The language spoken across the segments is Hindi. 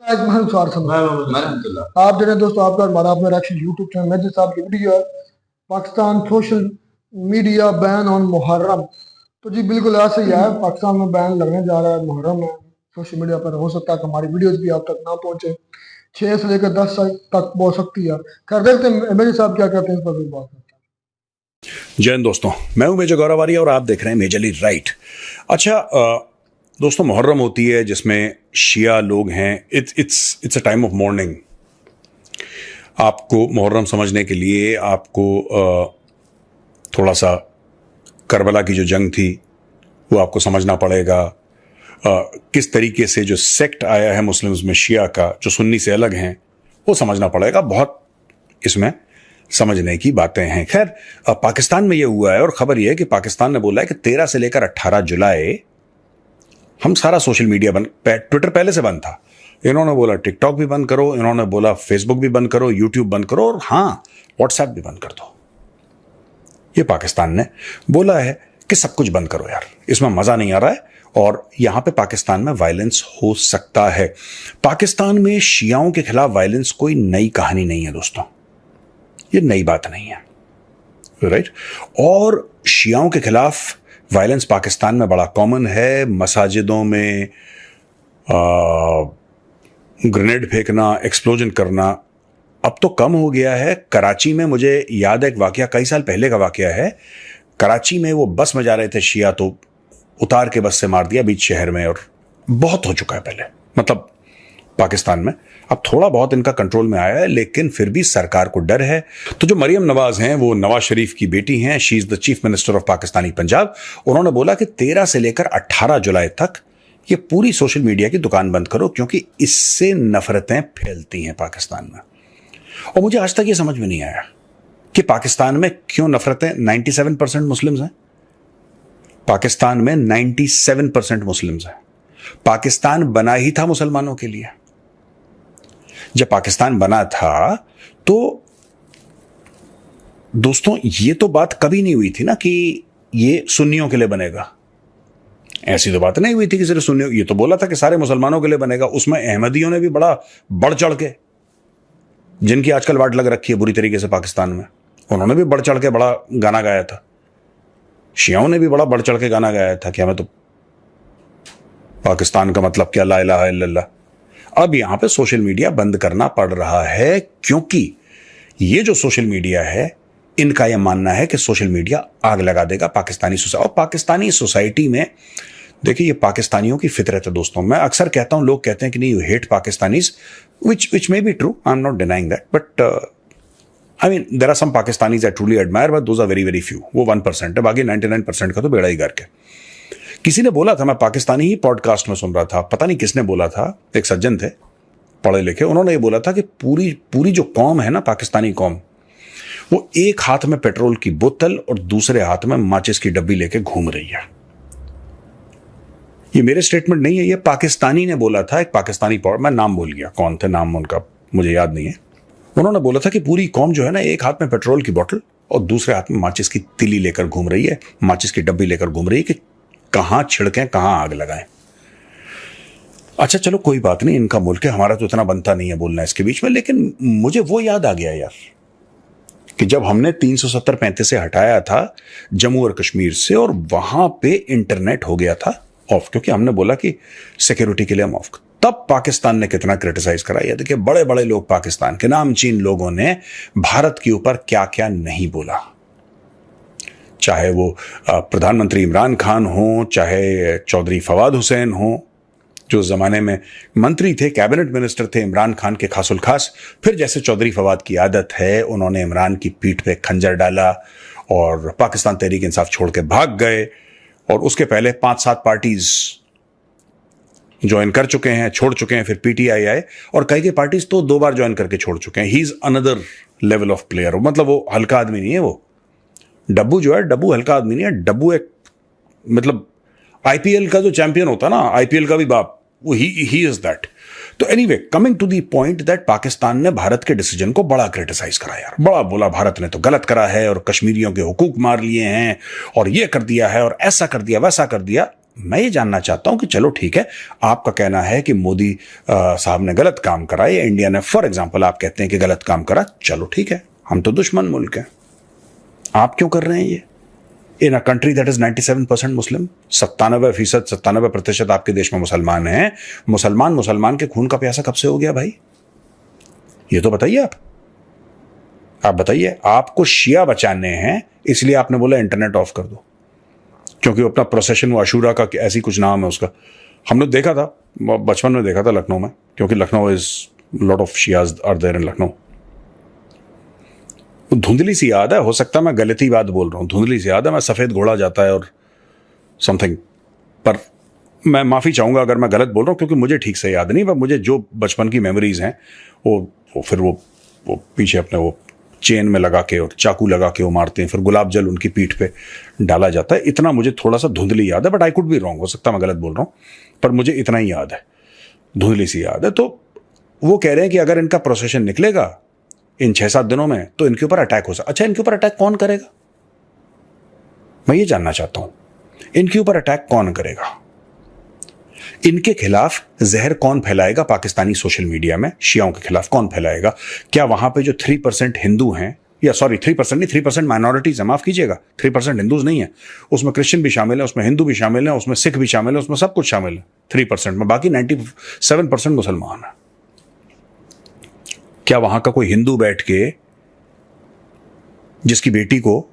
आप जो है दोस्तों, आपका हमारा अपना रिएक्शन यूट्यूब चैनल मेजर साहब की वीडियो है, Pakistan social media ban on Muharram. तो जी बिल्कुल ऐसे ही है, पाकिस्तान में बैन लगने जा रहा है, मुहर्रम है। सोशल मीडिया पर हो सकता है कि हमारी वीडियोस भी आप तक ना पहुंचे, 6 से लेकर 10 तक पहुंच सकती है। खैर देखते हैं मेजर साहब क्या कहते हैं, इस पर भी बात करते हैं। जय हिंद दोस्तों, मैं हूं मेजर गौरवारी और आप देख रहे हैं मेजरली राइट। अच्छा दोस्तों, मुहर्रम होती है जिसमें शिया लोग हैं। It's a time of morning. आपको मुहर्रम समझने के लिए आपको थोड़ा सा करबला की जो जंग थी वो आपको समझना पड़ेगा। किस तरीके से जो सेक्ट आया है मुस्लिम्स में शिया का, जो सुन्नी से अलग हैं, वो समझना पड़ेगा। बहुत इसमें समझने की बातें हैं। खैर, पाकिस्तान में ये हुआ है और खबर ये है कि पाकिस्तान ने बोला है कि 13 से लेकर 18 जुलाई हम सारा सोशल मीडिया बंद। ट्विटर पहले से बंद था, इन्होंने बोला टिकटॉक भी बंद करो, इन्होंने बोला फेसबुक भी बंद करो, यूट्यूब बंद करो और हाँ, व्हाट्सएप भी बंद कर दो। ये पाकिस्तान ने बोला है कि सब कुछ बंद करो यार, इसमें मजा नहीं आ रहा है और यहां पे पाकिस्तान में वायलेंस हो सकता है। पाकिस्तान में शियाओं के खिलाफ वायलेंस कोई नई कहानी नहीं है दोस्तों, ये नई बात नहीं है, राइट। और शियाओं के खिलाफ वायलेंस पाकिस्तान में बड़ा कॉमन है। मसाजिदों में ग्रेनेड फेंकना, एक्सप्लोजन करना अब तो कम हो गया है। कराची में मुझे याद है एक वाकया, कई साल पहले का वाकया है। कराची में वो बस में जा रहे थे शिया, तो उतार के बस से मार दिया बीच शहर में, और बहुत हो चुका है पहले, मतलब पाकिस्तान में। अब थोड़ा बहुत इनका कंट्रोल में आया है, लेकिन फिर भी सरकार को डर है। तो जो मरियम नवाज हैं, वो नवाज शरीफ की बेटी हैं, she is the chief minister of Pakistani Punjab. उन्होंने बोला कि 13 से लेकर 18 जुलाई तक ये पूरी सोशल मीडिया की दुकान बंद करो, क्योंकि इससे नफरतें फैलती हैं पाकिस्तान में। और मुझे आज तक ये समझ में नहीं आया कि पाकिस्तान में क्यों नफरतें। 97% मुस्लिम्स हैं पाकिस्तान में, 97% मुस्लिम्स हैं। पाकिस्तान बना ही था मुसलमानों के लिए। जब पाकिस्तान बना था तो दोस्तों ये तो बात कभी नहीं हुई थी ना कि ये सुन्नियों के लिए बनेगा। ऐसी तो बात नहीं हुई थी कि सिर्फ सुन्नियों, ये तो बोला था कि सारे मुसलमानों के लिए बनेगा। उसमें अहमदियों ने भी बड़ा बढ़ चढ़ के, जिनकी आजकल वाट लग रखी है बुरी तरीके से पाकिस्तान में, उन्होंने भी बढ़ चढ़ के बड़ा गाना गाया था। शियाओं ने भी बड़ा बढ़ चढ़ के गाना गाया था कि हमें तो पाकिस्तान का मतलब क्या, ला इलाहा इल्लल्लाह। अब यहां पे सोशल मीडिया बंद करना पड़ रहा है, क्योंकि ये जो सोशल मीडिया है, इनका यह मानना है कि सोशल मीडिया आग लगा देगा पाकिस्तानी सोसाइटी। और पाकिस्तानी सोसाइटी में देखिए, ये पाकिस्तानियों की फितरत है दोस्तों। मैं अक्सर कहता हूं, लोग कहते हैं कि नहीं, you hate Pakistanis, which may be true, I'm not denying that, but I mean there are some Pakistanis I truly admire, but those are very very few। वो 1% है, बाकी 99% का तो बेड़ा ही गर्क है। किसी ने बोला था, मैं पाकिस्तानी ही पॉडकास्ट में सुन रहा था, पता नहीं किसने बोला था, एक सज्जन थे पढ़े लिखे, उन्होंने ये बोला था कि पूरी जो कौम है ना, पाकिस्तानी कौम, वो एक हाथ में पेट्रोल की बोतल और दूसरे हाथ में माचिस की डब्बी लेके घूम रही है। ये मेरे स्टेटमेंट नहीं है, ये पाकिस्तानी ने बोला था, एक पाकिस्तानी मैं नाम भूल गया, कौन थे, नाम उनका मुझे याद नहीं है। उन्होंने बोला था कि पूरी कौम जो है ना, एक हाथ में पेट्रोल की बोतल और दूसरे हाथ में माचिस की तिली लेकर घूम रही है, माचिस की डब्बी लेकर घूम रही है कि कहां छिड़कें, कहां आग लगाएं। अच्छा चलो कोई बात नहीं, इनका मुल्क है, हमारा तो इतना बनता नहीं है बोलना इसके बीच में। लेकिन मुझे वो याद आ गया यार कि जब हमने 370-35 से हटाया था जम्मू और कश्मीर से, और वहां पे इंटरनेट हो गया था ऑफ, क्योंकि हमने बोला कि सिक्योरिटी के लिए हम ऑफ, तब पाकिस्तान ने कितना क्रिटिसाइज करा। ये देखिए, बड़े बड़े लोग पाकिस्तान के, नामचीन लोगों ने भारत के ऊपर क्या क्या नहीं बोला। चाहे वो प्रधानमंत्री इमरान खान हो, चाहे चौधरी फवाद हुसैन हो, जो जमाने में मंत्री थे, कैबिनेट मिनिस्टर थे इमरान खान के खासुल खास। फिर जैसे चौधरी फवाद की आदत है, उन्होंने इमरान की पीठ पे खंजर डाला और पाकिस्तान तहरीक इंसाफ छोड़ के भाग गए। और उसके पहले 5-7 पार्टीज ज्वाइन कर चुके हैं, छोड़ चुके हैं, फिर पीटीआई आए, और कई पार्टीज तो 2 बार ज्वाइन करके छोड़ चुके हैं। He is another level of player, मतलब वो हल्का आदमी नहीं है। वो डब्बू जो है, डब्बू हल्का आदमी नहीं है। डब्बू एक, मतलब आईपीएल का जो चैंपियन होता ना, आईपीएल का भी बाप, वो ही इज दैट। तो anyway, coming to the point that Pakistan ने भारत के डिसीजन को बड़ा क्रिटिसाइज करा यार, बड़ा बोला भारत ने तो गलत करा है और कश्मीरियों के हुकूक मार लिए हैं और ये कर दिया है और ऐसा कर दिया, वैसा कर दिया। मैं ये जानना चाहता हूं कि चलो ठीक है, आपका कहना है कि मोदी साहब ने गलत काम करा या इंडिया ने, फॉर एग्जाम्पल आप कहते हैं कि गलत काम करा, चलो ठीक है, हम तो दुश्मन मुल्क हैं, आप क्यों कर रहे हैं ये इन अ कंट्री दैट इज 97% मुस्लिम? 97% आपके देश में मुसलमान हैं। मुसलमान के खून का प्यासा कब से हो गया भाई? ये तो बताइए आप बताइए। आपको शिया बचाने हैं इसलिए आपने बोला इंटरनेट ऑफ कर दो, क्योंकि अपना प्रोसेशन वो अशूरा का ऐसी कुछ नाम है उसका, हमने देखा था बचपन में, देखा था लखनऊ में, क्योंकि Lucknow is lot of Shias are there in Lucknow. धुंधली सी याद है, हो सकता है मैं गलती बात बोल रहा हूं, धुंधली सी याद है, मैं सफेद घोड़ा जाता है और समथिंग, पर मैं माफी चाहूंगा अगर मैं गलत बोल रहा हूं, क्योंकि मुझे ठीक से याद नहीं, पर मुझे जो बचपन की मेमोरीज हैं वो फिर वो पीछे अपने वो चेन में लगा के और चाकू लगा के वो मारते हैं, फिर गुलाब जल उनकी पीठ पे डाला जाता है। इतना मुझे थोड़ा सा धुंधली याद है, but I could be wrong, हो सकता है मैं गलत बोल रहा हूं, पर मुझे इतना ही याद है, धुंधली सी याद है। तो वो कह रहे हैं कि अगर इनका प्रोसेशन निकलेगा इन 6-7 दिनों में तो इनके ऊपर अटैक हो सकता। अच्छा, इनके ऊपर अटैक कौन करेगा? मैं ये जानना चाहता हूं, इनके ऊपर अटैक कौन करेगा? इनके खिलाफ जहर कौन फैलाएगा? पाकिस्तानी सोशल मीडिया में शियाओं के खिलाफ कौन फैलाएगा? क्या वहां पे जो 3% हिंदू हैं, या सॉरी 3% नहीं, 3% माइनॉरिटीज है, माफ कीजिएगा, 3% हिंदूज नहीं है, उसमें क्रिश्चियन भी शामिल है, उसमें हिंदू भी शामिल है, उसमें सिख भी शामिल है, उसमें सब कुछ शामिल है 3% में, बाकी 97% मुसलमान है। क्या वहां का कोई हिंदू बैठ के, जिसकी बेटी को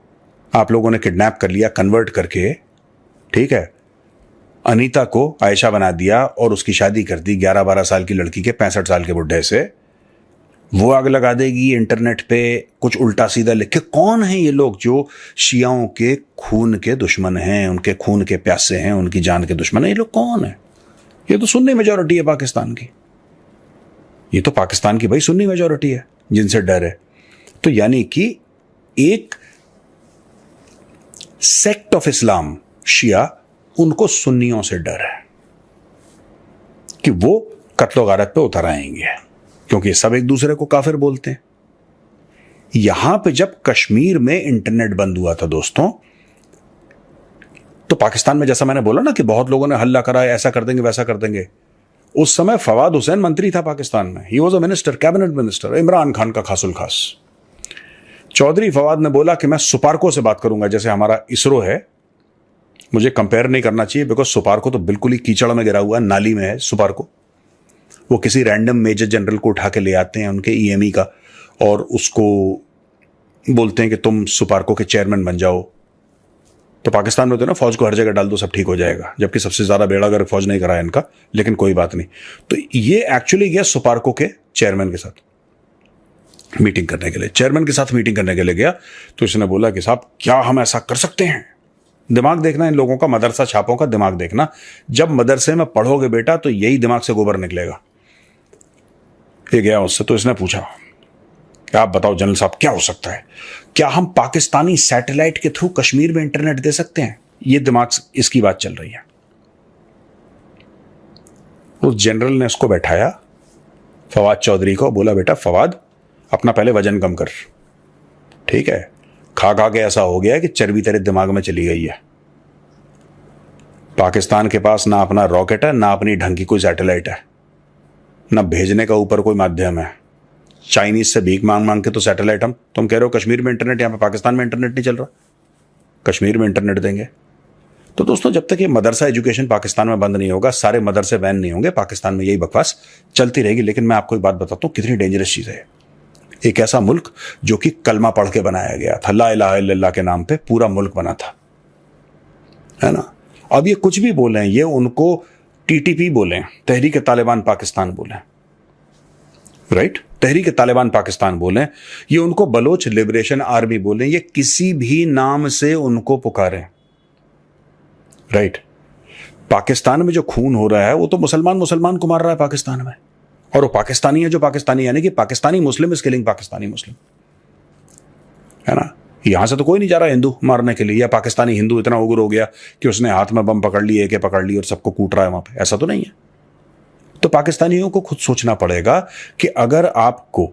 आप लोगों ने किडनैप कर लिया कन्वर्ट करके, ठीक है, अनीता को आयशा बना दिया और उसकी शादी कर दी 11-12 साल की लड़की के 65 साल के बुढ़े से, वो आग लगा देगी इंटरनेट पे कुछ उल्टा सीधा लिख के? कौन है ये लोग जो शियाओं के खून के दुश्मन हैं, उनके खून के प्यासे हैं, उनकी जान के दुश्मन हैं? ये लोग कौन है? ये तो सुन्नी मेजॉरिटी है पाकिस्तान की, ये तो पाकिस्तान की भाई सुन्नी मेजॉरिटी है जिनसे डर है। तो यानी कि एक सेक्ट ऑफ इस्लाम शिया, उनको सुन्नियों से डर है कि वो कत्लो गारत पे उतर आएंगे, क्योंकि सब एक दूसरे को काफिर बोलते हैं। यहां पे जब कश्मीर में इंटरनेट बंद हुआ था दोस्तों, तो पाकिस्तान में जैसा मैंने बोला ना कि बहुत लोगों ने हल्ला करा, ऐसा कर देंगे वैसा कर देंगे, उस समय फवाद हुसैन मंत्री था पाकिस्तान में, he was a minister, cabinet minister, Imran Khan का खासुल खास। चौधरी फवाद ने बोला कि मैं सुपारको से बात करूंगा, जैसे हमारा इसरो है, मुझे कंपेयर नहीं करना चाहिए बिकॉज सुपारको तो बिल्कुल ही कीचड़ में गिरा हुआ है, नाली में है सुपारको। वो किसी रैंडम मेजर जनरल को उठा के ले आते हैं उनके ईएमई का, और उसको बोलते हैं कि तुम सुपारको के चेयरमैन बन जाओ। तो पाकिस्तान में तो ना फौज को हर जगह डाल दो, सब ठीक हो जाएगा, जबकि सबसे ज्यादा बेड़ा गर्क फौज नहीं करा है इनका, लेकिन कोई बात नहीं। तो ये एक्चुअली गया सुपारको के चेयरमैन के साथ मीटिंग करने के लिए, चेयरमैन के साथ मीटिंग करने के लिए गया। तो इसने बोला कि साहब क्या हम ऐसा कर सकते हैं? दिमाग देखना इन लोगों का, मदरसा छापों का दिमाग देखना। जब मदरसे में पढ़ोगे बेटा तो यही दिमाग से गोबर निकलेगा। ये गया उससे, तो इसने पूछा कि आप बताओ जनरल साहब क्या हो सकता है, क्या हम पाकिस्तानी सैटेलाइट के थ्रू कश्मीर में इंटरनेट दे सकते हैं? ये दिमाग इसकी बात चल रही है। उस जनरल ने उसको बैठाया फवाद चौधरी को, बोला बेटा फवाद अपना पहले वजन कम कर, ठीक है, खा खा के ऐसा हो गया है कि चर्बी तेरे दिमाग में चली गई है। पाकिस्तान के पास ना अपना रॉकेट है, ना अपनी ढंग की कोई सैटेलाइट है, ना भेजने का ऊपर कोई माध्यम है। चाइनीज से भीख मांग मांग के तो सैटेलाइट हम, तुम कह रहे हो कश्मीर में इंटरनेट, यहां पे पाकिस्तान में इंटरनेट नहीं चल रहा, कश्मीर में इंटरनेट देंगे। तो दोस्तों जब तक ये मदरसा एजुकेशन पाकिस्तान में बंद नहीं होगा, सारे मदरसे बैन नहीं होंगे, पाकिस्तान में यही बकवास चलती रहेगी। लेकिन मैं आपको एक बात बताता हूं कितनी डेंजरस चीज है। एक ऐसा मुल्क जो कि कलमा पढ़ के बनाया गया था, ला इलाहा इल्लल्लाह के नाम पे पूरा मुल्क बना था, है ना। अब ये कुछ भी बोले, ये उनको टीटीपी बोले, तहरीक तालिबान पाकिस्तान बोले, राइट, तहरीक तालिबान पाकिस्तान बोले, ये उनको बलोच लिबरेशन आर्मी बोले, ये किसी भी नाम से उनको पुकारे, राइट। पाकिस्तान में जो खून हो रहा है वो तो मुसलमान को मार रहा है पाकिस्तान में, और वो पाकिस्तानी है जो पाकिस्तानी, यानी कि पाकिस्तानी मुस्लिम इज किलिंग पाकिस्तानी मुस्लिम, है ना। यहां से तो कोई नहीं जा रहा हिंदू मारने के लिए, या पाकिस्तानी हिंदू इतना उग्र हो गया कि उसने हाथ में बम पकड़ लिए, के पकड़ ली और सबको कूट रहा है वहां पे, ऐसा तो नहीं है। तो पाकिस्तानियों को खुद सोचना पड़ेगा कि अगर आपको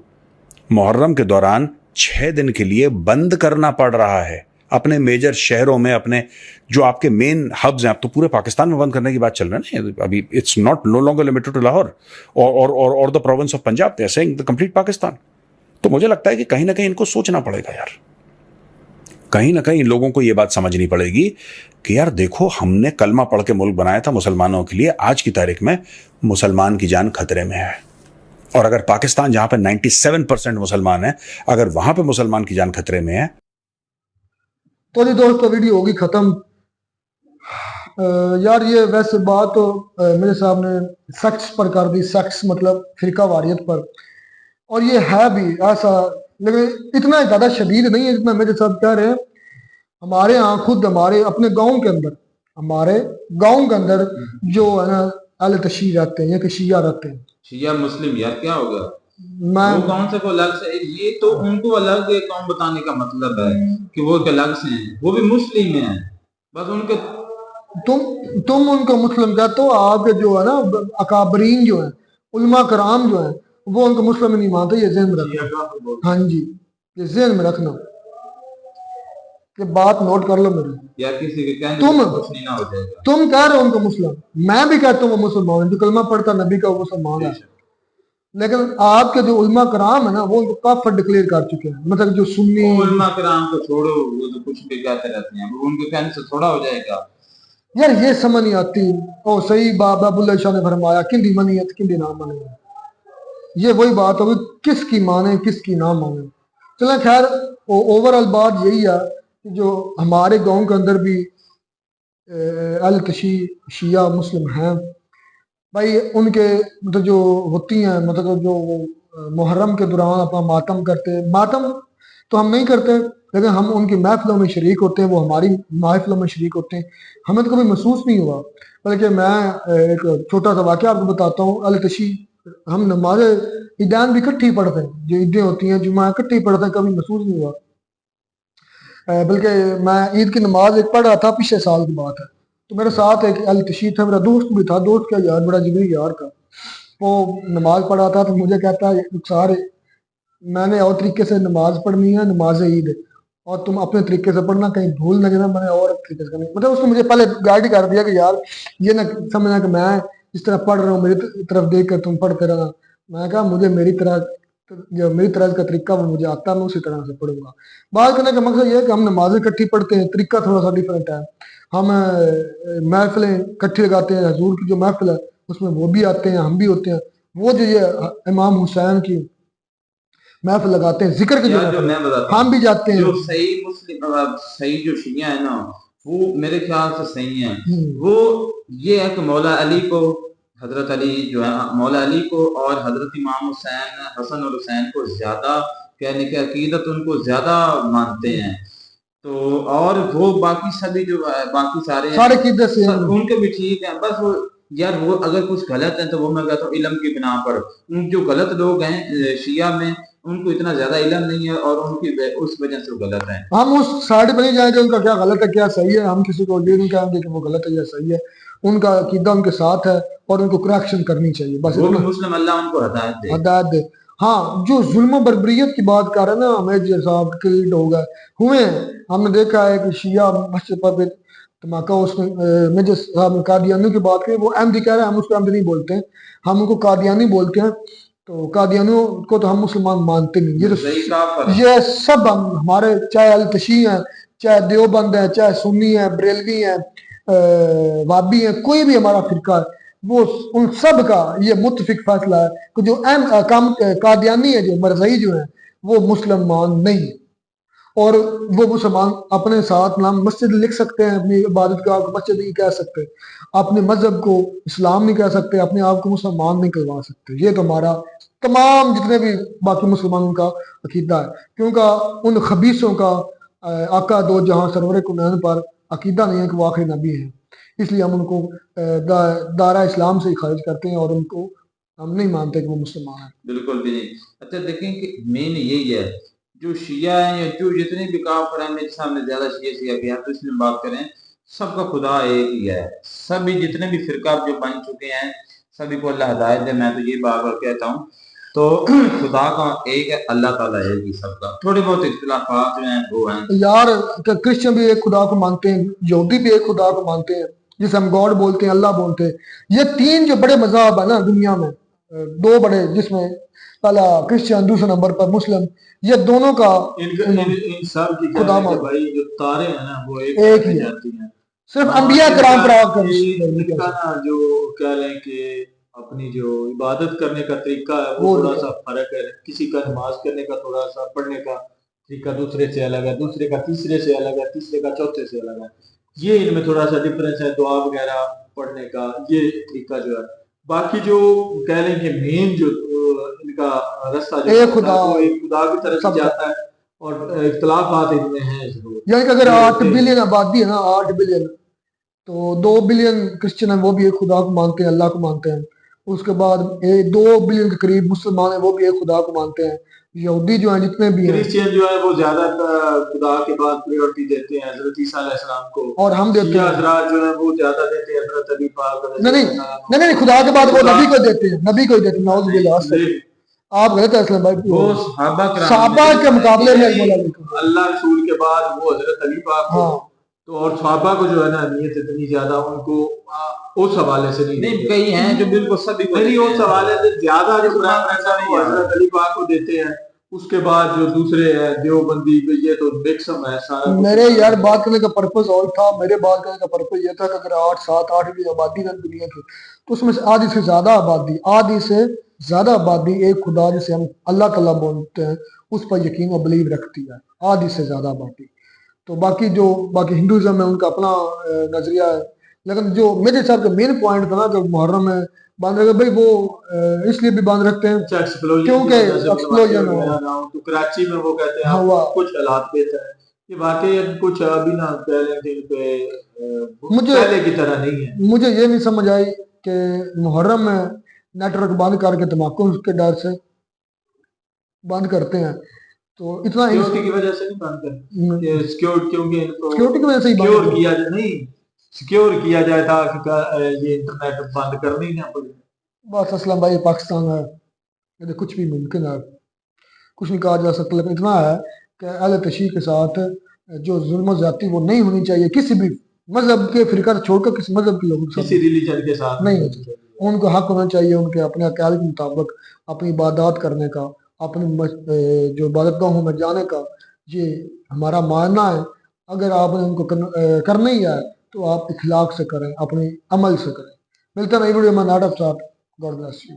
मुहर्रम के दौरान 6 दिन के लिए बंद करना पड़ रहा है, अपने मेजर शहरों में, अपने जो आपके मेन हब्स हैं, आप तो पूरे पाकिस्तान में बंद करने की बात चल रही है ना अभी। It's not no longer limited to Lahore और the province of Punjab, they are saying the complete Pakistan. तो मुझे लगता है कि कहीं ना कहीं इनको सोचना पड़ेगा यार, कहीं ना कहीं इन लोगों को यह बात समझनी पड़ेगी कि यार देखो, हमने कलमा पढ़ के मुल्क बनाया था मुसलमानों के लिए, आज की तारीख में मुसलमान की जान खतरे में है। और अगर पाकिस्तान जहां पे 97% मुसलमान है, अगर वहां पे मुसलमान की जान खतरे में है। तो जी दोस्तों, वीडियो होगी खत्म। यार ये वैसे बात तो मेरे साहब ने सेक्स पर कर दी, सेक्स मतलब फिरका वारियत पर, और ये है भी ऐसा, लेकिन इतना ज्यादा शदीद नहीं है जितना मेरे साहब कह रहे हैं। हमारे यहाँ खुद हमारे अपने गांव के अंदर, हमारे गांव के अंदर जो है ना अल तशी रहते हैं या कि शिया रहते हैं। शिया मुस्लिम यार क्या हो गया? मैं वो कौन से को अलग से, ये तो उनको अलग एक कौम बताने का मतलब है कि वो एक अलग से हैं, वो भी मुस्लिम हैं, बस उनके तुम उनको मुस्लिम कहते हो, आपके जो है ना अकाबरीन जो है, उलमा कराम जो है, वो उनको मुस्लिम नहीं मानते। ये ज़हन में रखना। हाँ जी, ये ज़हन में रखना, ये बात नोट कर लो मेरी। या किसी के कहने तुम से कुछ नहीं ना हो जाएगा। तुम कह रहे हो उनको मुस्लिम, मैं भी कहता हूँ वो मुसलमान है, जो कलमा पढ़ता नबी का वो मुसलमान है। लेकिन आपके जो उलमा कराम है ना, वो उनको काफिर डिक्लेयर कर चुके हैं। मतलब जो सुन्नी उलमा कराम को छोड़ो, वो तो कुछ भी कहते रहते हैं, वो उनके कहने से थोड़ा हो जाएगा। यार ये समझ नहीं आती। ओ सही बाबा बुल्ला शाह ने फरमाया, किंदी मनीयत किंदी ना माने। ये वही बात होगी, किसकी माने किसकी ना माने। चले खैर, ओवरऑल बात यही है कि जो हमारे गांव के अंदर भी अल कशी शिया मुस्लिम हैं भाई, उनके मतलब जो होती हैं, मतलब जो मुहर्रम के दौरान अपना मातम करते हैं। मातम तो हम नहीं करते, लेकिन हम उनकी महफिलों में शरीक होते हैं, वो हमारी महफिलों में शरीक होते हैं। हमें तो कभी महसूस नहीं हुआ। बल्कि मैं एक छोटा सा वाक़या आपको बताता हूँ। अल तशी हम नमाज ईदान भी इकट्ठी पढ़ते हैं, जो ईदें होती हैं जुमा इकट्ठी पढ़ते हैं, कभी महसूस नहीं हुआ। बल्कि मैं ईद की नमाज एक पढ़ रहा था, पिछले साल की बात है। तो मेरे साथ एक अल तशी था, मेरा दोस्त भी था, दोस्त क्या यार, बड़ा जिगरी यार था। वो नमाज पढ़ा था तो मुझे कहता है सारे, मैंने और तरीके से नमाज पढ़नी है, नमाज ईद है, और तुम अपने तरीके से पढ़ना, कहीं भूल ना जाना, मैंने और तरीके से करनी। मतलब उसने मुझे पहले गाइड कर दिया कि यार ये ना समझना कि मैं जिस तरह पढ़ रहा हूँ मेरी तरफ देख कर तुम पढ़ते रहना। मैं कहा मुझे मेरी तरह, जो मेरी तरह का तरीका वो मुझे आता है, मैं उसी तरह से पढ़ूंगा। बात करने का मकसद ये है कि हम नमाजें इकट्ठी पढ़ते हैं, तरीका थोड़ा सा डिफरेंट है। हम महफिलें इकट्ठी लगाते हैं, हजूर की जो महफिल है उसमें वो भी आते हैं, हम भी होते हैं। वो जो ये इमाम हुसैन की महफिल लगाते हैं, जिक्र की जो यार जो मैं बताता हम भी जाते हैं। जो सही मुस्लिम सही जो शिया है ना, वो मेरे ख्याल से सही है। वो ये है कि मौला अली को, हजरत अली जो है, मौला अली को और हजरत इमाम हुसैन, हसन और हुसैन को ज्यादा, कहने की अकीदत उनको ज्यादा मानते हैं। तो और वो बाकी सभी जो बाकी सारे सारे कीदे से उनके भी ठीक है, बस वो यार वो अगर कुछ गलत है तो वो मैं कहता हूँ इल्म की बिना पर। उन जो गलत लोग हैं शिया में, उनको इतना ज्यादा इल्म नहीं है और उनकी उस वजह से वो गलत है। हम उस साइड पर नहीं जाएंगे उनका क्या गलत है क्या सही है। हम किसी को ये नहीं कहेंगे कि वो गलत है या सही है। उनका अकीदा उनके साथ है और उनको करेक्शन करनी चाहिए, बस वो भी मुस्लिम, अल्लाह उनको हिदायत दे। हिदायत दे। हाँ, जो जुल्म बर्बरियत की बात कर रहे हैं ना, हमें साहब कई हो गए हुए हैं। हमने देखा है कि शिया मस्जिद पर भी धमाका, उसमें मेजर साहब ने कादियानी की बात की। वो अहमदी कह रहे हैं, हम उसको अहमदी नहीं बोलते हैं, हम उनको कादियानी बोलते हैं। तो कादियानियों को तो हम मुसलमान मानते नहीं। ये सब हम हमारे, चाहे अल तशी हैं, चाहे देवबंद है, चाहे सुन्नी है, बरेलवी है, वाबी है, कोई भी हमारा फिरका है, वो उन सब का ये मुत्तफिक फैसला है कि जो कादियानी है, जो मरज़ई जो है, वो मुसलमान नहीं है। और वो मुसलमान अपने साथ नाम मस्जिद लिख सकते हैं, अपनी इबादत गाह को मस्जिद नहीं कह सकते, अपने मजहब को इस्लाम नहीं कह सकते, अपने आप को मुसलमान नहीं कहवा सकते। ये तो हमारा तमाम जितने भी बाकी मुसलमानों का अकीदा है। क्योंकि उन खबीसों का आका दो जहां सरवर कुनैन पर अकीदा नहीं है कि वो आखिरी नबी है, इसलिए हम उनको दायरा इस्लाम से ही खारिज करते हैं और उनको हम नहीं मानते कि वो मुसलमान है। बिल्कुल भी नहीं। अच्छा देखें कि मेन यही है, जो शिया है या जो जितने भी काफिर हैं, मेरे सामने ज्यादा शिया भी हैं, तो इसमें बात करें, सबका खुदा एक ही है। सभी जितने भी फिरका जो बन चुके हैं, सभी को अल्लाह हिदायत दे। मैं तो ये बार बार कहता हूँ तो खुदा का एक है, अल्लाह ताला है ही सबका। थोड़े बहुत इख्तिलाफात जो हैं वो हैं। यार क्रिश्चियन भी एक खुदा को मानते हैं, यहूदी भी एक खुदा को मानते हैं, जिसे हम गॉड बोलते हैं, अल्लाह बोलते हैं। ये तीन जो बड़े मज़हब है ना दुनिया में, दो बड़े, जिसमें पहला क्रिश्चियन, दूसरे नंबर पर मुस्लिम, ये दोनों का इन सब की खुदा कहने के मानते भाई जो तारे हैं ना वो एक एक में ही है। जाती हैं। सिर्फ हाँ, अंबिया कराम पर आकर इनका ना जो कह लें कि अपनी जो इबादत करने का तरीका है वो वो थोड़ा नहीं सा फर्क है। किसी का नमाज करने का थोड़ा सा पढ़ने का तरीका दूसरे से अलग है, दूसरे का तीसरे से अलग है, तीसरे का चौथे से अलग है। ये इनमें थोड़ा सा डिफरेंस है, दुआ वगैरह पढ़ने का ये तरीका जो है। बाकी जो कह लें कि मेन जो इनका रास्ता जो एक खुदा, वो एक खुदा की तरफ सब जाता है और इख्तलाफात इनमें हैं जरूर। यानी कि अगर ये 8 होते हैं। बिलियन आबादी है ना, 8 बिलियन, तो 2 बिलियन क्रिश्चियन है, वो भी एक खुदा को मानते हैं, अल्लाह को मानते हैं। उसके बाद 2 बिलियन के करीब मुसलमान है, वो भी एक खुदा को मानते हैं। यहूदी जो है जितने भी हैं, क्रिश्चियन जो है वो ज्यादा खुदा के बाद प्रायोरिटी देते हैं हजरत ईसा अलैहिस्सलाम को। और हम देते शिया हैं हजरात जो है वो ज्यादा देते हैं हजरत अली पाक नहीं नहीं नहीं नहीं, खुदा के बाद वो नबी को देते हैं, नबी को ही देते हैं। नाउज़ बिल्लाह से आप गलत है असलम भाई। वो सहाबा कराम साहबा के मुकाबले में बोला बिल्कुल। अल्लाह रसूल के बाद वो हजरत अली पाक को हाँ तो और सहाबा को जो है ना अहमियत इतनी ज्यादा उनको उस हवाले से नहीं नहीं, देते। कई हैं जो बिल्कुल सभी को नहीं देते उस हैं। हवाले से ज्यादा जो प्रेफरेंस है वो हजरत अली पाक को देते हैं। उसके बाद जो दूसरे है देवबंदी ये तो मिक्सम है सारा कुछ। मेरे यार बात करने का पर्पस और था, मेरे बात करने का पर्पस ये था कि अगर 8 7 8 की आबादी है दुनिया की, तो उसमें से आधी से ज्यादा आबादी, आधी से ज्यादा आबादी एक खुदा जिसे हम अल्लाह ताला बोलते हैं उस पर यकीन और बिलीव रखती है, आधी से ज्यादा आबादी। तो बाकी हिंदुइज्म है उनका अपना नजरिया है। लेकिन जो मेरे हिसाब से मेन पॉइंट था ना, जो मुहर्रम में बांध रखे भाई, वो इसलिए भी बांध रखते हैं अच्छा एक्सप्लोजन क्योंकि एक्सप्लोजन हो। तो कराची में वो कहते हैं हवा कुछ हालात बेहतर है। ये वाकई अब कुछ अभी ना पहले दिन पे मुझे पहले की तरह नहीं है। मुझे ये नहीं समझ आई कि मुहर्रम में नेटवर्क बंद करके तम्बाकू के डर से बंद करते हैं, तो इतना सिक्योरिटी की वजह से नहीं बंद करते सिक्योरिटी क्योंकि इनको सिक्योरिटी की वजह से ही बंद सिक्योर करते हैं। किया जाए नहीं सिक्योर किया जाए था कि ये इंटरनेट बंद करनी ही ना पड़े। बस असलम भाई पाकिस्तान है, ये कुछ भी मुमकिन है, कुछ नहीं कहा जा सकता। लेकिन इतना है कि अहले तशरीह के साथ जो जुल्म ज्यादती वो नहीं होनी चाहिए, किसी भी मजहब के फिरका छोड़कर किसी मजहब के लोगों के किसी साथ रिलीजन के साथ नहीं होनी चाहिए। उनको हक होना चाहिए उनके अपने अकाल के मुताबिक अपनी इबादत करने का, अपनी जो इबादतगाहों में जाने का। ये हमारा मानना है। अगर आपने उनको करना ही है तो आप इखलाक से करें, अपने अमल से करें। मिलते हैं नई वीडियो में, नाटक साथ। God bless you.